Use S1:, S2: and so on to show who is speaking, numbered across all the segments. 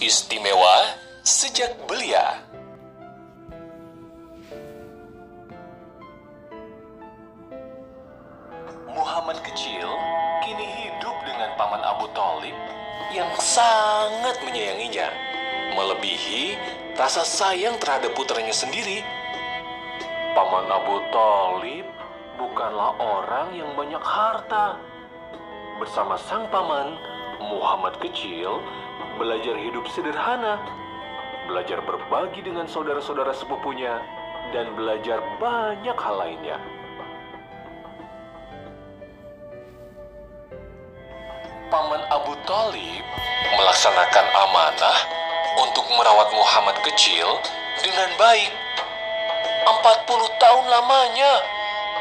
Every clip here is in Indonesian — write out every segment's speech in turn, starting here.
S1: Istimewa sejak belia. Muhammad kecil kini hidup dengan paman Abu Thalib yang sangat menyayanginya, melebihi rasa sayang terhadap putranya sendiri. Paman Abu Thalib bukanlah orang yang banyak harta. Bersama sang paman, Muhammad kecil belajar hidup sederhana, belajar berbagi dengan saudara-saudara sepupunya, dan belajar banyak hal lainnya. Paman Abu Thalib melaksanakan amanah untuk merawat Muhammad kecil dengan baik. 40 tahun lamanya,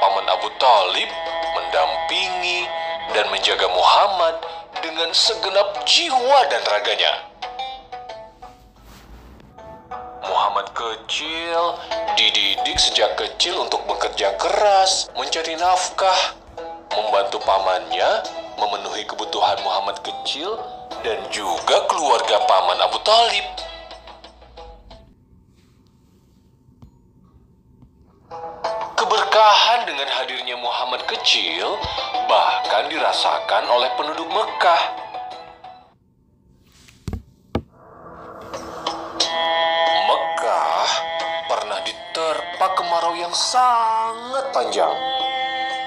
S1: Paman Abu Thalib mendampingi dan menjaga Muhammad dengan segenap jiwa dan raganya. Muhammad kecil dididik sejak kecil untuk bekerja keras, mencari nafkah, membantu pamannya memenuhi kebutuhan Muhammad kecil dan juga keluarga Paman Abu Thalib. Keberkahan dengan hadirnya Muhammad kecil bahkan dirasakan oleh penduduk Mekah. Mekah pernah diterpa kemarau yang sangat panjang.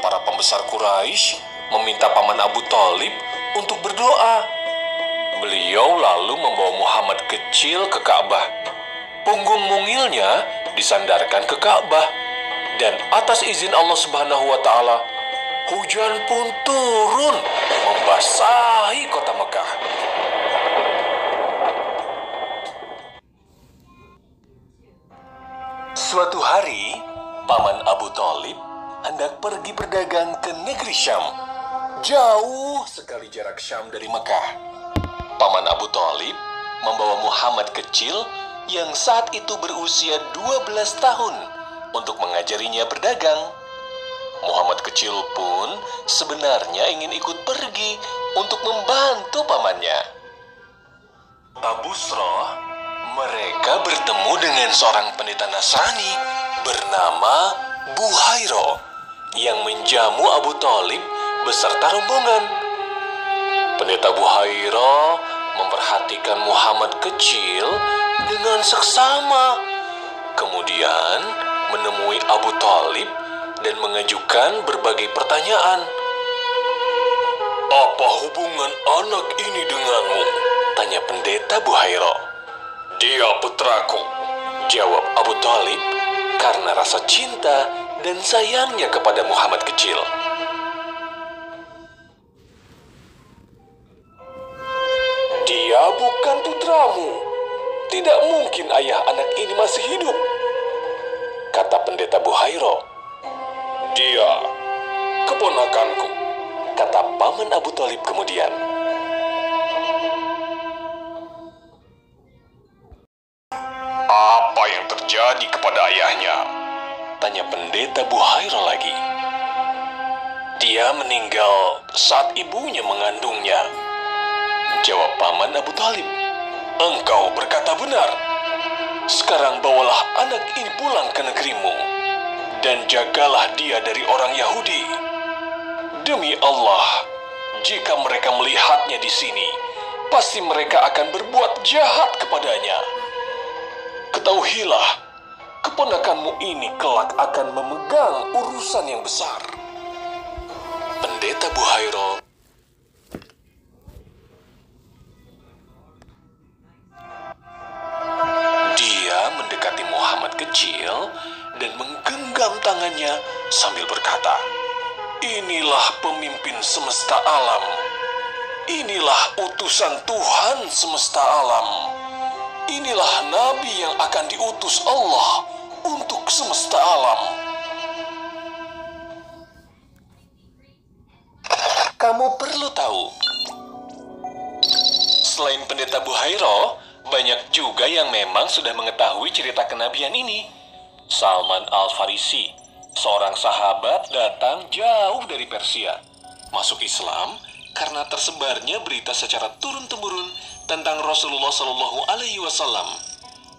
S1: Para pembesar Quraisy meminta Paman Abu Thalib untuk berdoa. Beliau lalu membawa Muhammad kecil ke Ka'bah. Punggung mungilnya disandarkan ke Ka'bah. Dan atas izin Allah Subhanahu wa Ta'ala, hujan pun turun membasahi kota Mekah. Suatu hari, Paman Abu Thalib hendak pergi berdagang ke negeri Syam. Jauh sekali jarak Syam dari Mekah. Paman Abu Thalib membawa Muhammad kecil yang saat itu berusia 12 tahun untuk mengajarinya berdagang. Muhammad kecil pun sebenarnya ingin ikut pergi untuk membantu pamannya. Abusrah, mereka bertemu dengan seorang pendeta Nasrani bernama Buhairo yang menjamu Abu Thalib beserta rombongan. Pendeta Buhairo memperhatikan Muhammad kecil dengan seksama. Kemudian menemui Abu Thalib dan mengajukan berbagai pertanyaan. "Apa hubungan anak ini denganmu?" tanya pendeta Buhairo. "Dia putraku," jawab Abu Thalib karena rasa cinta dan sayangnya kepada Muhammad kecil. "Dia bukan putramu. Tidak mungkin ayah anak ini masih hidup," kata pendeta Buhairo. "Dia keponakanku," kata Paman Abu Thalib kemudian. "Apa yang terjadi kepada ayahnya?" tanya pendeta Buhairo lagi. "Dia meninggal saat ibunya mengandungnya," jawab Paman Abu Thalib. "Engkau berkata benar. Sekarang bawalah anak ini pulang ke negerimu dan jagalah dia dari orang Yahudi. Demi Allah, jika mereka melihatnya di sini, pasti mereka akan berbuat jahat kepadanya. Ketahuilah, keponakanmu ini kelak akan memegang urusan yang besar." Pendeta Buhairo mendekati Muhammad kecil dan menggenggam tangannya sambil berkata, "Inilah pemimpin semesta alam. Inilah utusan Tuhan semesta alam. Inilah nabi yang akan diutus Allah untuk semesta alam." Kamu perlu tahu, selain pendeta Buhairo, banyak juga yang memang sudah mengetahui cerita kenabian ini. Salman Al-Farisi, seorang sahabat, datang jauh dari Persia, masuk Islam karena tersebarnya berita secara turun-temurun tentang Rasulullah Shallallahu Alaihi Wasallam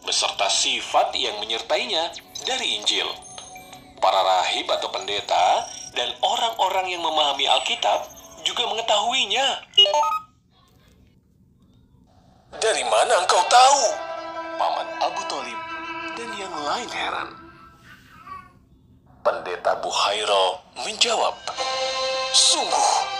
S1: beserta sifat yang menyertainya dari Injil. Para rahib atau pendeta dan orang-orang yang memahami Alkitab juga mengetahuinya. Dari mana engkau tahu? Paman Abu Thalib dan yang lain heran. Pendeta Buhairah menjawab, sungguh.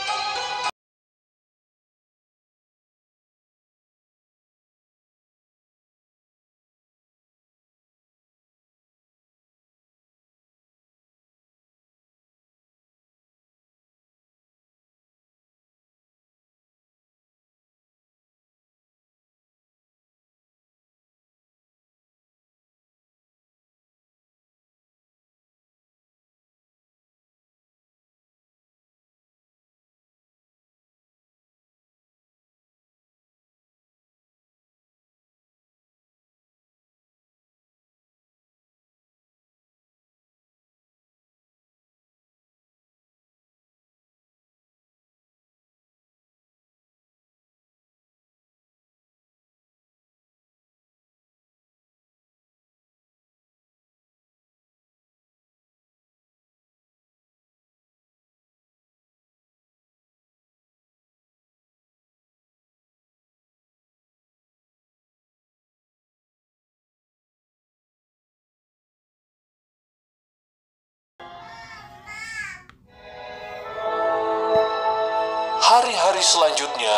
S1: Hari-hari selanjutnya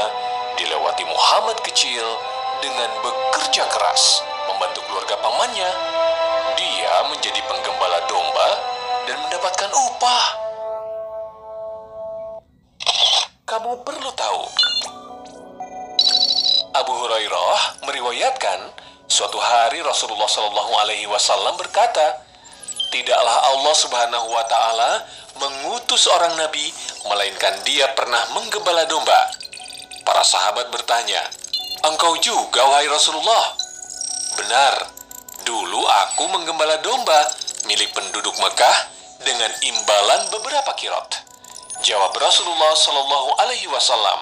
S1: dilewati Muhammad kecil dengan bekerja keras membantu keluarga pamannya. Dia menjadi penggembala domba dan mendapatkan upah. Kamu perlu tahu, Abu Hurairah meriwayatkan suatu hari Rasulullah Shallallahu Alaihi Wasallam berkata, tidaklah Allah Subhanahu Wa Taala mengutus seorang nabi, melainkan dia pernah menggembala domba. Para sahabat bertanya, engkau juga wahai Rasulullah? Benar, dulu aku menggembala domba milik penduduk Mekah dengan imbalan beberapa kirot, jawab Rasulullah Shallallahu Alaihi Wasallam.